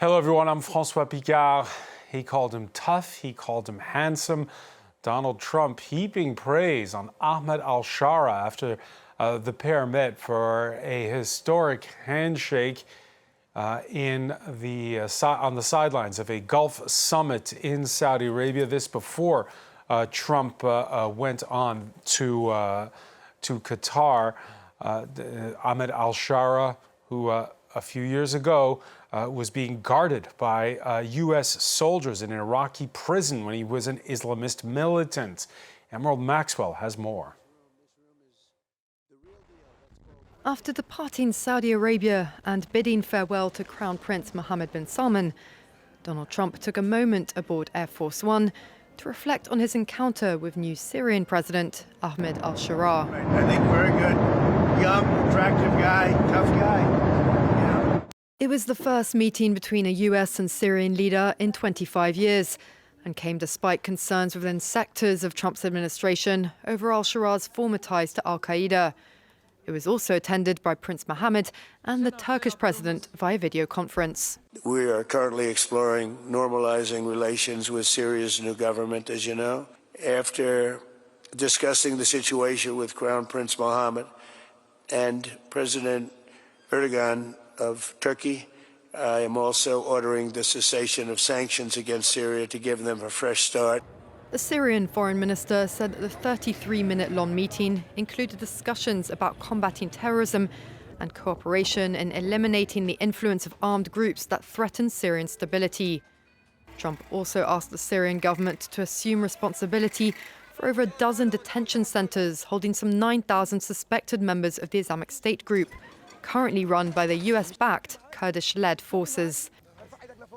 Hello, everyone. I'm François Picard. He called him tough. He called him handsome. Donald Trump heaping praise on Ahmed al-Shara after the pair met for a historic handshake on the sidelines of a Gulf summit in Saudi Arabia. This before Trump went on to Qatar. Ahmed al-Shara, who a few years ago was being guarded by U.S. soldiers in an Iraqi prison when he was an Islamist militant. Emerald Maxwell has more. After departing Saudi Arabia and bidding farewell to Crown Prince Mohammed bin Salman, Donald Trump took a moment aboard Air Force One to reflect on his encounter with new Syrian President Ahmed al-Shara. I think very good, young, attractive guy, tough guy. It was the first meeting between a US and Syrian leader in 25 years and came despite concerns within sectors of Trump's administration over al-Shara's former ties to al-Qaeda. It was also attended by Prince Mohammed and the Turkish president via video conference. We are currently exploring normalizing relations with Syria's new government, as you know. After discussing the situation with Crown Prince Mohammed and President Erdogan of Turkey, I am also ordering the cessation of sanctions against Syria to give them a fresh start. The Syrian foreign minister said that the 33-minute-long meeting included discussions about combating terrorism and cooperation in eliminating the influence of armed groups that threaten Syrian stability. Trump also asked the Syrian government to assume responsibility for over a dozen detention centers holding some 9,000 suspected members of the Islamic State group, currently run by the US-backed Kurdish-led forces.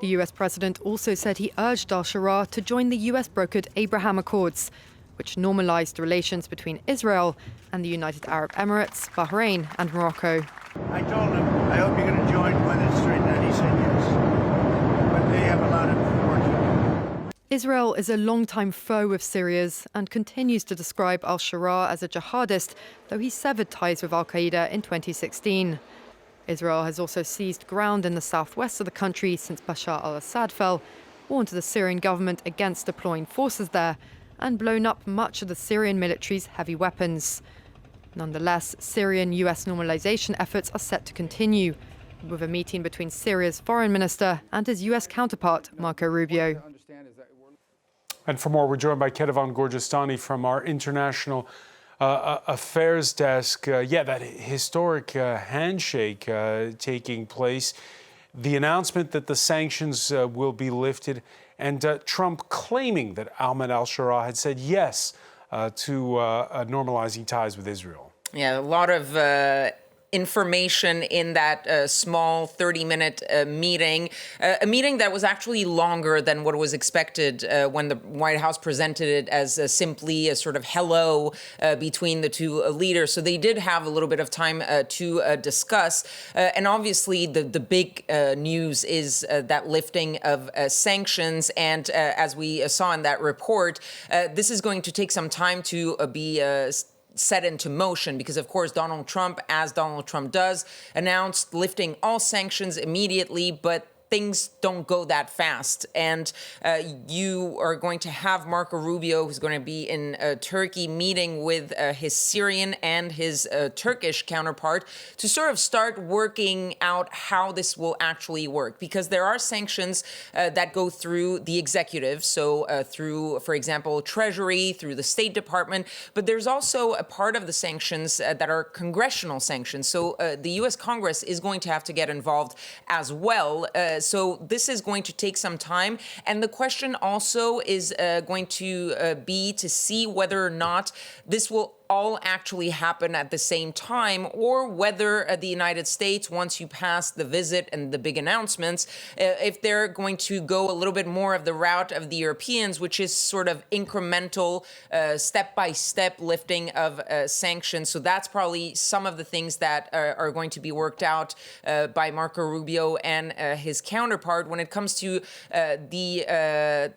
The US president also said he urged al-Shara to join the US-brokered Abraham Accords, which normalized relations between Israel and the United Arab Emirates, Bahrain and Morocco. I told him, I hope you're going to join when it's straightened out. He said yes. But they have a lot of work to do. Israel is a longtime foe of Syria's and continues to describe al-Shara as a jihadist, though he severed ties with al-Qaeda in 2016. Israel has also seized ground in the southwest of the country since Bashar al-Assad fell, warned the Syrian government against deploying forces there, and blown up much of the Syrian military's heavy weapons. Nonetheless, Syrian-US normalization efforts are set to continue, with a meeting between Syria's foreign minister and his US counterpart, Marco Rubio. And for more, we're joined by Kethevane Gorjestani from our international affairs desk. That historic handshake taking place, the announcement that the sanctions will be lifted, and Trump claiming that Ahmed al-Shara had said yes to normalizing ties with Israel. Yeah, a lot of information in that small 30-minute meeting, a meeting that was actually longer than what was expected when the White House presented it as simply a sort of hello between the two leaders. So they did have a little bit of time to discuss. And obviously, the big news is that lifting of sanctions. And as we saw in that report, this is going to take some time to be set into motion because, of course, Donald Trump, as Donald Trump does, announced lifting all sanctions immediately, but things don't go that fast. And you are going to have Marco Rubio, who's going to be in Turkey, meeting with his Syrian and his Turkish counterpart to sort of start working out how this will actually work. Because there are sanctions that go through the executive, so through, for example, Treasury, through the State Department. But there's also a part of the sanctions that are congressional sanctions. So the U.S. Congress is going to have to get involved as well. So this is going to take some time. And the question also is going to be to see whether or not this will all actually happen at the same time, or whether the United States, once you pass the visit and the big announcements, if they're going to go a little bit more of the route of the Europeans, which is sort of incremental, step-by-step lifting of sanctions. So that's probably some of the things that are going to be worked out by Marco Rubio and his counterpart when it comes to the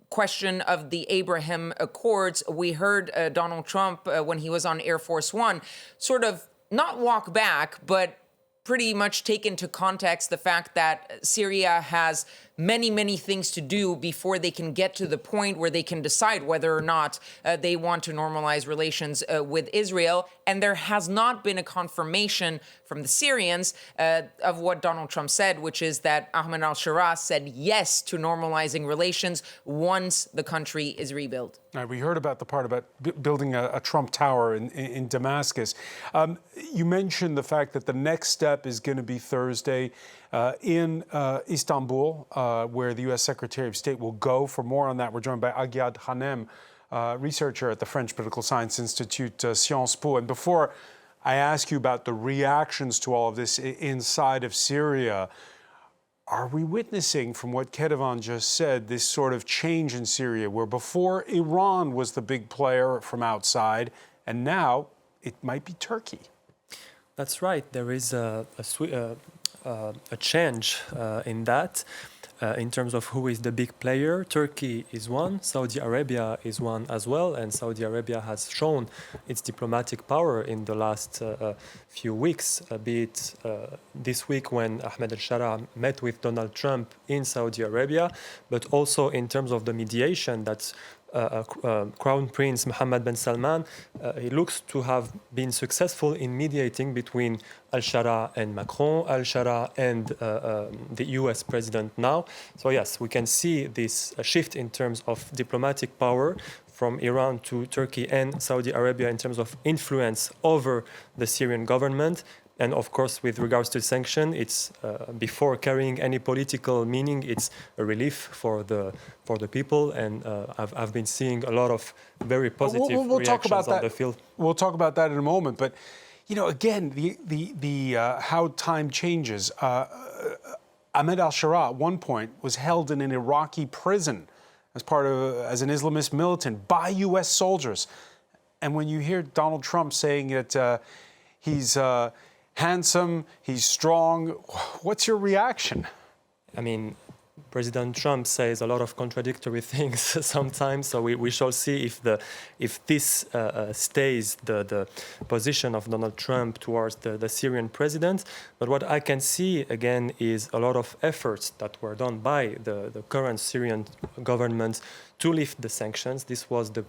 question of the Abraham Accords. We heard Donald Trump, when he was on Air Force One, sort of not walk back, but pretty much take into context the fact that Syria has many things to do before they can get to the point where they can decide whether or not they want to normalize relations with Israel. And there has not been a confirmation from the Syrians of what Donald Trump said, which is that Ahmed al-Shara said yes to normalizing relations once the country is rebuilt. All right, we heard about the part about building a Trump Tower in Damascus. You mentioned the fact that the next step is going to be Thursday in Istanbul, where the U.S. Secretary of State will go. For more on that, we're joined by Aghiad Ghanem, researcher at the French Political Science Institute, SciencesPo. And before I ask you about the reactions to all of this inside of Syria, are we witnessing, from what Kethevane just said, this sort of change in Syria, where before Iran was the big player from outside, and now it might be Turkey? That's right. There is a change in that. In terms of who is the big player, Turkey is one, Saudi Arabia is one as well, and Saudi Arabia has shown its diplomatic power in the last few weeks, be it this week when Ahmed al-Shara met with Donald Trump in Saudi Arabia, but also in terms of the mediation that Crown Prince Mohammed bin Salman, he looks to have been successful in mediating between al-Shara and Macron, al-Shara and the US president now. So yes, we can see this shift in terms of diplomatic power from Iran to Turkey and Saudi Arabia in terms of influence over the Syrian government. And of course, with regards to sanction, it's before carrying any political meaning, it's a relief for the people. And I've been seeing a lot of very positive reactions on the field. We'll talk about that in a moment. But you know, again, the how time changes. Ahmed al-Shara at one point was held in an Iraqi prison as an Islamist militant by U.S. soldiers. And when you hear Donald Trump saying that he's handsome, he's strong, what's your reaction? I mean, President Trump says a lot of contradictory things sometimes, so we shall see if this stays the position of Donald Trump towards the Syrian president. But what I can see again is a lot of efforts that were done by the current Syrian government to lift the sanctions. This was the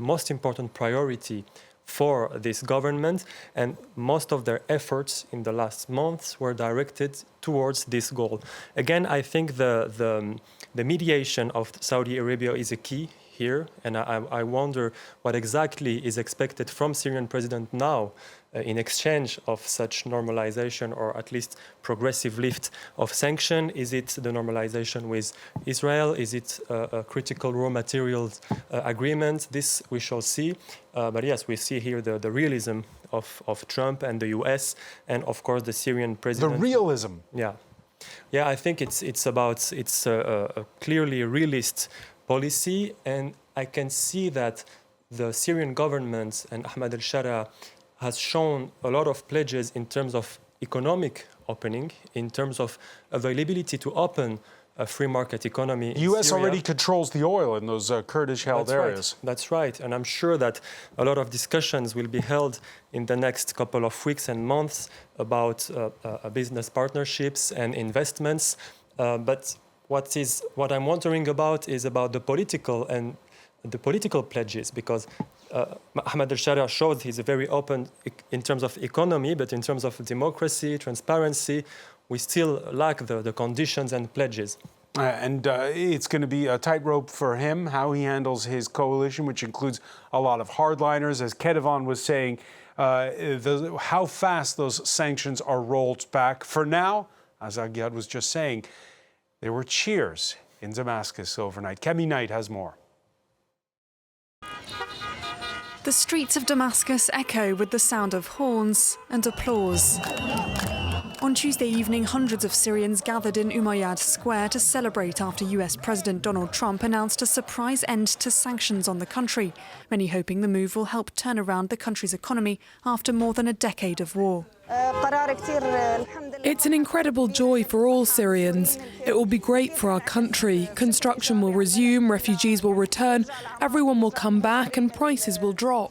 most important priority for this government, and most of their efforts in the last months were directed towards this goal. Again, I think the mediation of Saudi Arabia is a key here, and I wonder what exactly is expected from Syrian president now in exchange of such normalization, or at least progressive lift of sanction. Is it the normalization with Israel? Is it a critical raw materials agreement? This we shall see. But yes, we see here the realism of Trump and the US, and of course the Syrian president. The realism. Yeah, I think it's a clearly realist policy, and I can see that the Syrian government and Ahmed al-Shara has shown a lot of pledges in terms of economic opening, in terms of availability to open a free market economy. The U.S. already controls the oil in those Kurdish-held areas. That's right. And I'm sure that a lot of discussions will be held in the next couple of weeks and months about business partnerships and investments. But what I'm wondering about is about the political pledges, because Ahmed al-Shara showed he's very open in terms of economy, but in terms of democracy, transparency, we still lack the conditions and pledges. And it's going to be a tightrope for him, how he handles his coalition, which includes a lot of hardliners. As Kethevane was saying, how fast those sanctions are rolled back. For now, as Aghiad was just saying, there were cheers in Damascus overnight. Kemi Knight has more. The streets of Damascus echo with the sound of horns and applause. On Tuesday evening, hundreds of Syrians gathered in Umayyad Square to celebrate after US President Donald Trump announced a surprise end to sanctions on the country, many hoping the move will help turn around the country's economy after more than a decade of war. It's an incredible joy for all Syrians. It will be great for our country. Construction will resume, refugees will return, everyone will come back and prices will drop.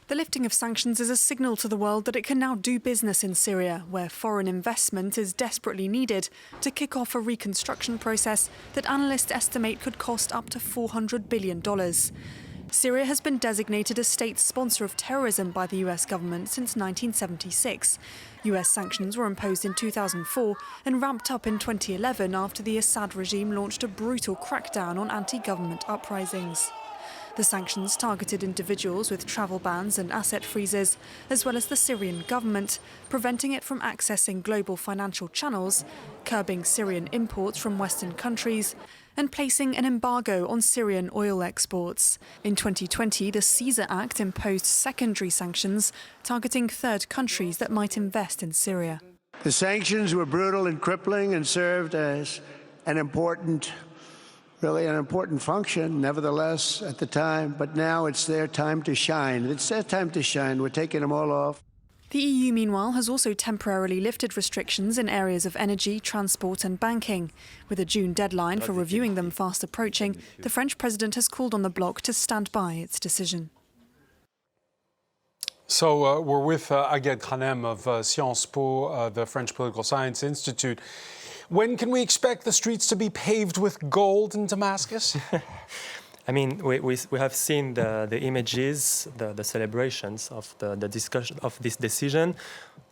The lifting of sanctions is a signal to the world that it can now do business in Syria, where foreign investment is desperately needed to kick off a reconstruction process that analysts estimate could cost up to $400 billion. Syria has been designated a state sponsor of terrorism by the US government since 1976. US sanctions were imposed in 2004 and ramped up in 2011 after the Assad regime launched a brutal crackdown on anti-government uprisings. The sanctions targeted individuals with travel bans and asset freezes, as well as the Syrian government, preventing it from accessing global financial channels, curbing Syrian imports from Western countries, and placing an embargo on Syrian oil exports. In 2020, the CESAR Act imposed secondary sanctions targeting third countries that might invest in Syria. The sanctions were brutal and crippling and served as an important function, nevertheless, at the time. But now it's their time to shine. It's their time to shine. We're taking them all off. The EU, meanwhile, has also temporarily lifted restrictions in areas of energy, transport and banking. With a June deadline for reviewing them fast approaching, the French president has called on the bloc to stand by its decision. So we're with Aghiad Ghanem of SciencesPo, the French Political Science Institute. When can we expect the streets to be paved with gold in Damascus? I mean, we have seen the images, the celebrations of the discussion of this decision,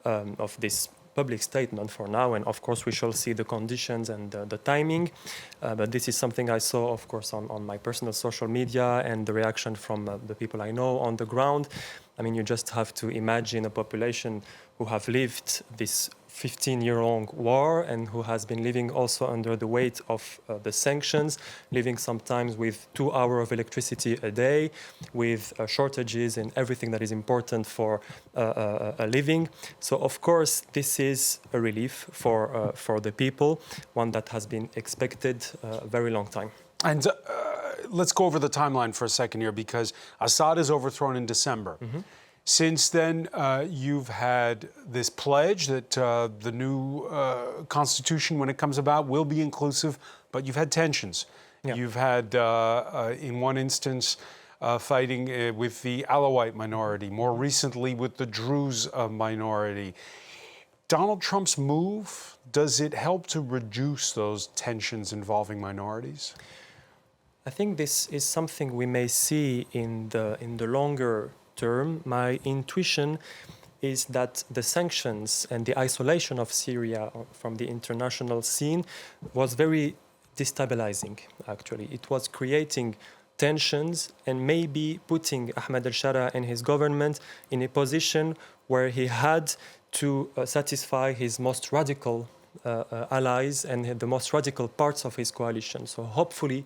of this public statement for now, and of course we shall see the conditions and the timing. But this is something I saw, of course, on my personal social media and the reaction from the people I know on the ground. I mean, you just have to imagine a population who have lived this 15-year-long war and who has been living also under the weight of the sanctions, living sometimes with 2 hours of electricity a day, with shortages in everything that is important for a living. So, of course, this is a relief for the people, one that has been expected a very long time. And let's go over the timeline for a second here, because Assad is overthrown in December. Mm-hmm. Since then, you've had this pledge that the new constitution, when it comes about, will be inclusive, but you've had tensions. Yeah. You've had, in one instance, fighting with the Alawite minority, more recently with the Druze minority. Donald Trump's move, does it help to reduce those tensions involving minorities? I think this is something we may see in the longer term. My intuition is that the sanctions and the isolation of Syria from the international scene was very destabilizing, actually. It was creating tensions and maybe putting Ahmed al-Shara and his government in a position where he had to satisfy his most radical allies and the most radical parts of his coalition. So hopefully,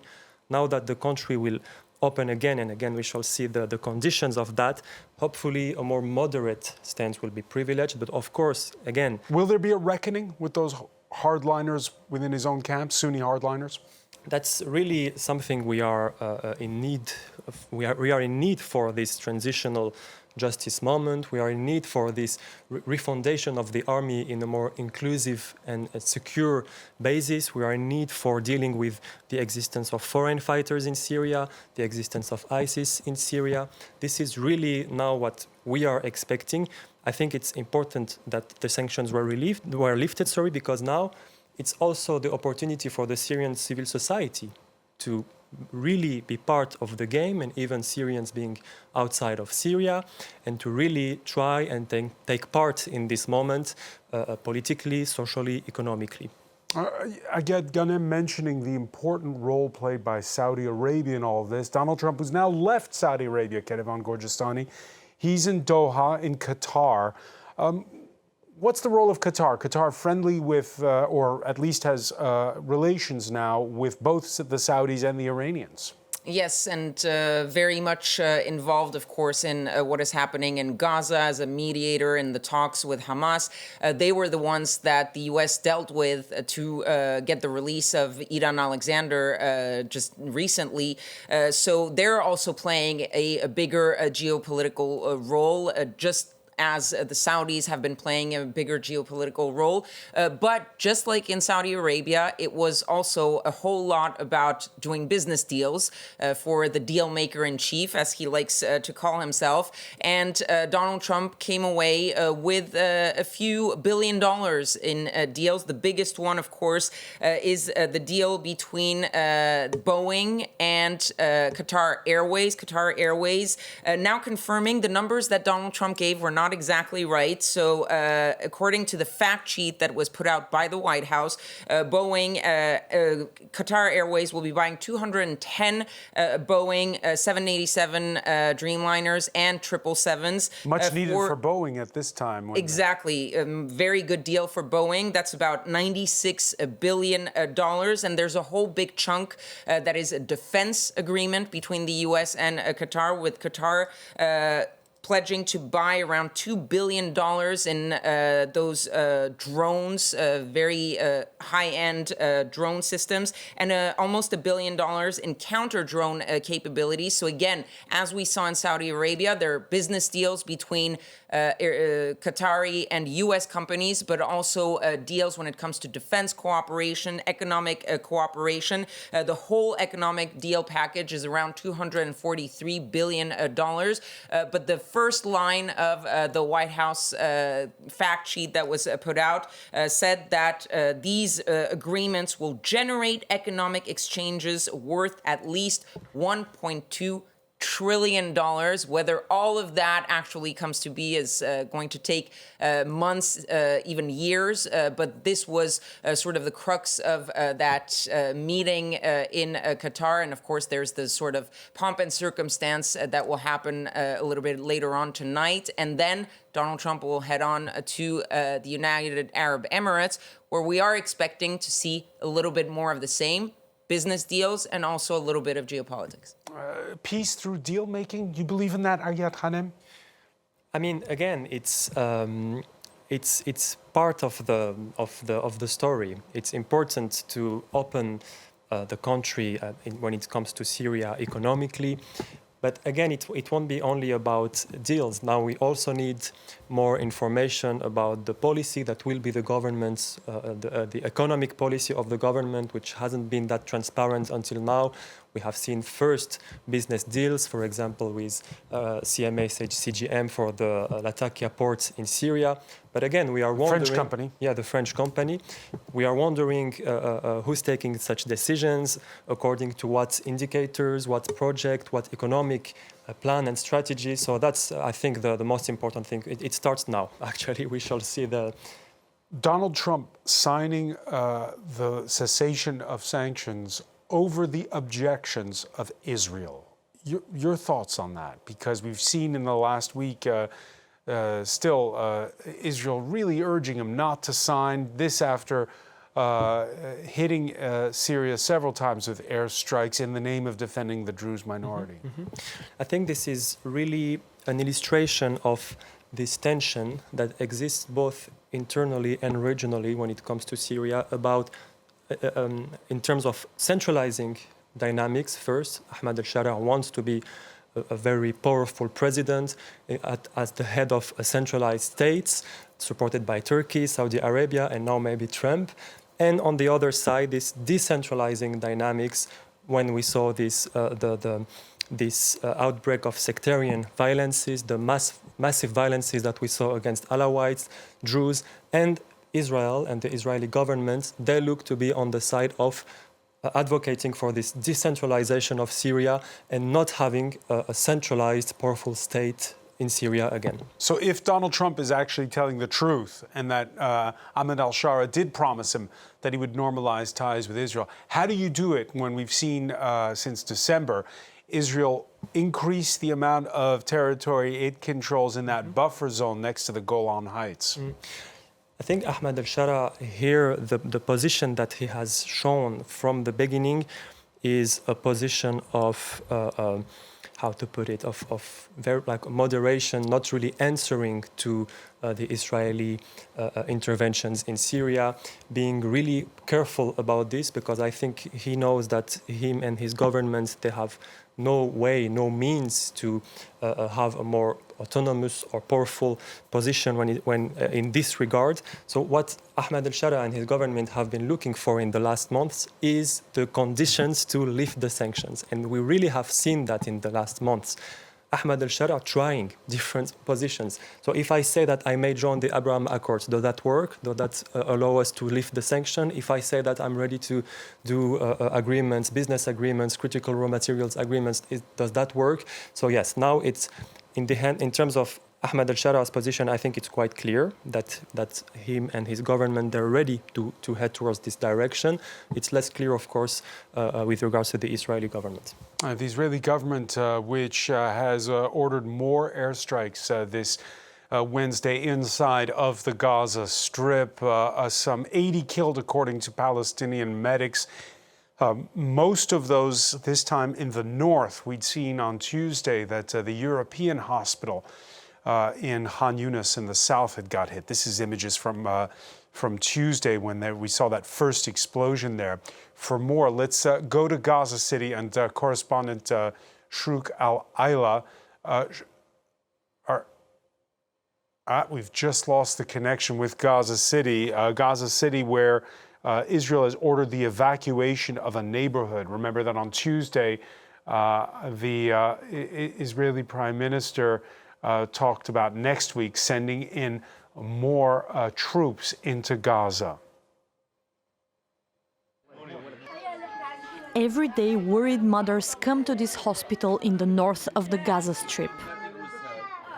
now that the country will open again, and again we shall see the conditions of that, hopefully a more moderate stance will be privileged. But of course, again... Will there be a reckoning with those hardliners within his own camp, Sunni hardliners? That's really something we are in need of. We are in need for this transitional justice moment. We are in need for this refundation of the army in a more inclusive and secure basis. We are in need for dealing with the existence of foreign fighters in Syria, the existence of ISIS in Syria. This is really now what we are expecting. I think it's important that the sanctions were lifted, because now it's also the opportunity for the Syrian civil society to really be part of the game, and even Syrians being outside of Syria, and to really try and take part in this moment politically, socially, economically. Aghiad Ghanem mentioning the important role played by Saudi Arabia in all of this. Donald Trump, who's now left Saudi Arabia, Kethevane, Gorjestani, he's in Doha, in Qatar. What's the role of Qatar? Qatar friendly with, or at least has relations now with both the Saudis and the Iranians. Yes, and very much involved, of course, in what is happening in Gaza as a mediator in the talks with Hamas. They were the ones that the U.S. dealt with to get the release of Iran Alexander just recently. So they're also playing a bigger geopolitical role, just as the Saudis have been playing a bigger geopolitical role. But just like in Saudi Arabia, it was also a whole lot about doing business deals for the deal maker in chief, as he likes to call himself. And Donald Trump came away with a few $1 billion in deals. The biggest one, of course, is the deal between Boeing and Qatar Airways. Qatar Airways now confirming the numbers that Donald Trump gave were not exactly right. So according to the fact sheet that was put out by the White House, Qatar Airways will be buying 210 Boeing 787 Dreamliners and 777s. Much needed for Boeing at this time. Exactly. Very good deal for Boeing. That's about $96 billion. And there's a whole big chunk that is a defense agreement between the U.S. and Qatar, with Qatar pledging to buy around $2 billion in those drones, very high-end drone systems, and almost $1 billion in counter-drone capabilities. So again, as we saw in Saudi Arabia, there are business deals between Qatari and U.S. companies, but also deals when it comes to defense cooperation, economic cooperation. The whole economic deal package is around $243 billion. But the first line of the White House fact sheet that was put out said that these agreements will generate economic exchanges worth at least $1.2 trillion. Whether all of that actually comes to be is going to take months, even years. But this was sort of the crux of that meeting in Qatar. And of course, there's the sort of pomp and circumstance that will happen a little bit later on tonight. And then Donald Trump will head on to the United Arab Emirates, where we are expecting to see a little bit more of the same. Business deals and also a little bit of geopolitics. Peace through deal making. You believe in that, Aghiad Ghanem? I mean, again, it's part of the story. It's important to open the country when it comes to Syria economically. But again, it won't be only about deals. Now we also need more information about the policy that will be the government's, the economic policy of the government, which hasn't been that transparent until now. We have seen first business deals, for example, with CGM for the Latakia port in Syria. But again, we are wondering... French company. Yeah, the French company. We are wondering who's taking such decisions, according to what indicators, what project, what economic plan and strategy. So that's, I think, the most important thing. It starts now, actually. We shall see the... Donald Trump signing the cessation of sanctions over the objections of Israel. Your thoughts on that? Because we've seen in the last week Israel really urging him not to sign, this after hitting Syria several times with airstrikes in the name of defending the Druze minority. I think this is really an illustration of this tension that exists both internally and regionally when it comes to Syria about in terms of centralizing dynamics. First, Ahmad al-Sharaa wants to be a very powerful president as the head of a centralized state, supported by Turkey, Saudi Arabia, and now maybe Trump. And on the other side, this decentralizing dynamics, when we saw this outbreak of sectarian violences, the massive violences that we saw against Alawites, Druze, and Israel and the Israeli government, they look to be on the side of advocating for this decentralization of Syria and not having a centralized, powerful state in Syria again. So if Donald Trump is actually telling the truth and that Ahmad al-Sharaa did promise him that he would normalize ties with Israel, how do you do it when we've seen since December Israel increase the amount of territory it controls in that buffer zone next to the Golan Heights? I think Ahmad al-Sharaa here, the position that he has shown from the beginning is a position of, how to put it, of very like moderation, not really answering to the Israeli interventions in Syria, being really careful about this, because I think he knows that him and his government, they have no way, no means to have a more autonomous or powerful position when in this regard. So what Ahmed al-Shara and his government have been looking for in the last months is the conditions to lift the sanctions. And we really have seen that in the last months. Ahmed al-Shara trying different positions. So if I say that I may join the Abraham Accords, does that work? Does that allow us to lift the sanction? If I say that I'm ready to do agreements, business agreements, critical raw materials agreements, does that work? So yes, now it's in the hand, in terms of Ahmed al-Shara's position, I think it's quite clear that him and his government, they're ready to head towards this direction. It's less clear, of course, with regards to the Israeli government. The Israeli government, which has ordered more airstrikes this Wednesday inside of the Gaza Strip, some 80 killed according to Palestinian medics. Most of those this time in the north. We'd seen on Tuesday that the European hospital in Han Yunis in the south had got hit. This is images from Tuesday when we saw that first explosion there. For more, let's go to Gaza City, and correspondent Shrouk Al-Aila. We've just lost the connection with Gaza City. Gaza City, where Israel has ordered the evacuation of a neighborhood. Remember that on Tuesday, the Israeli Prime Minister talked about next week sending in more troops into Gaza. Every day, worried mothers come to this hospital in the north of the Gaza Strip.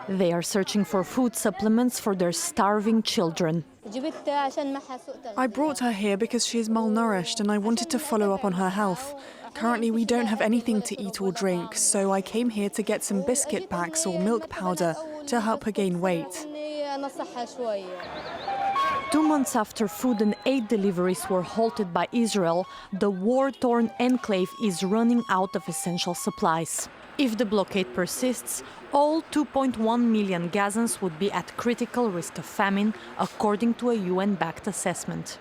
They are searching for food supplements for their starving children. I brought her here because she is malnourished and I wanted to follow up on her health. Currently, we don't have anything to eat or drink, so I came here to get some biscuit packs or milk powder to help her gain weight. 2 months after food and aid deliveries were halted by Israel, the war-torn enclave is running out of essential supplies. If the blockade persists, all 2.1 million Gazans would be at critical risk of famine, according to a UN-backed assessment.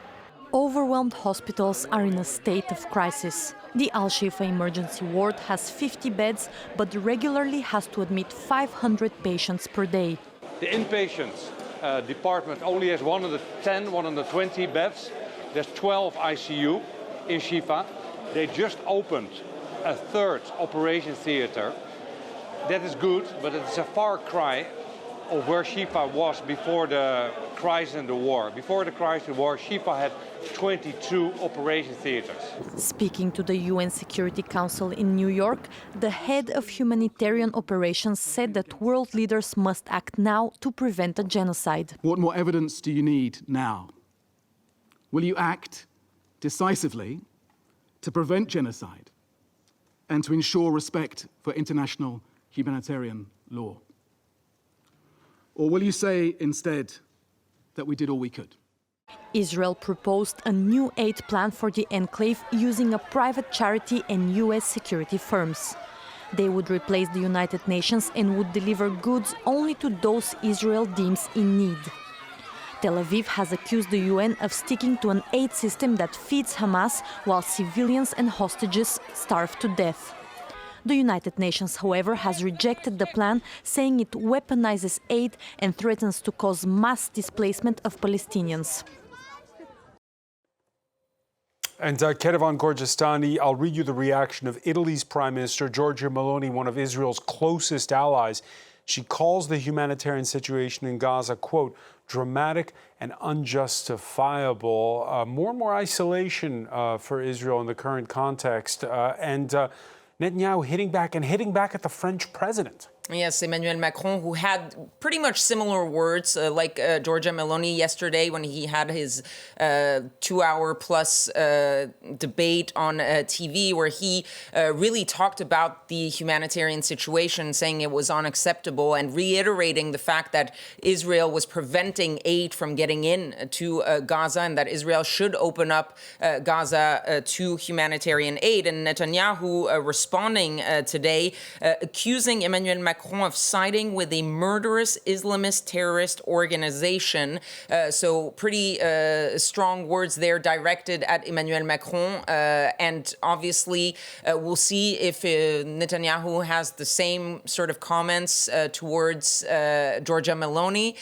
Overwhelmed hospitals are in a state of crisis. The Al-Shifa emergency ward has 50 beds, but regularly has to admit 500 patients per day. The inpatients department only has 110, 120 beds. There's 12 ICU in Shifa. They just opened a third operation theater. That is good, but it's a far cry of where Shifa was before the crisis and the war. Before the crisis and the war, Shifa had 22 operation theaters. Speaking to the UN Security Council in New York, the head of humanitarian operations said that world leaders must act now to prevent a genocide. What more evidence do you need now? Will you act decisively to prevent genocide and to ensure respect for international humanitarian law? Or will you say instead that we did all we could? Israel proposed a new aid plan for the enclave using a private charity and US security firms. They would replace the United Nations and would deliver goods only to those Israel deems in need. Tel Aviv has accused the UN of sticking to an aid system that feeds Hamas while civilians and hostages starve to death. The United Nations, however, has rejected the plan, saying it weaponizes aid and threatens to cause mass displacement of Palestinians. And Kethevane Gorjestani, I'll read you the reaction of Italy's Prime Minister, Giorgia Meloni, one of Israel's closest allies. She calls the humanitarian situation in Gaza, quote, dramatic and unjustifiable. More and more isolation for Israel in the current context. And Netanyahu hitting back at the French president. Yes, Emmanuel Macron, who had pretty much similar words like Giorgia Meloni yesterday when he had his 2-hour-plus debate on TV, where he really talked about the humanitarian situation, saying it was unacceptable and reiterating the fact that Israel was preventing aid from getting in to Gaza and that Israel should open up Gaza to humanitarian aid. And Netanyahu responding today, accusing Emmanuel Macron Macron of siding with a murderous Islamist terrorist organization. So pretty strong words there directed at Emmanuel Macron. And obviously, we'll see if Netanyahu has the same sort of comments towards Giorgia Meloni.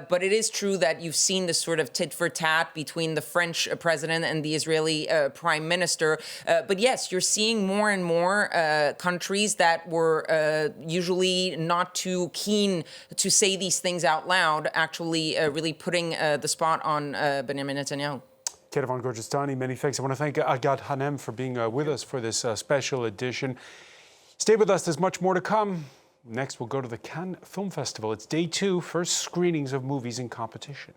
But it is true that you've seen this sort of tit for tat between the French president and the Israeli prime minister. But yes, you're seeing more and more countries that were usually not too keen to say these things out loud, actually really putting the spot on Benjamin Netanyahu. Kethevane, Gorjestani, many thanks. I want to thank Aghiad Ghanem for being with us for this special edition. Stay with us, there's much more to come. Next, we'll go to the Cannes Film Festival. It's day 2, first screenings of movies in competition.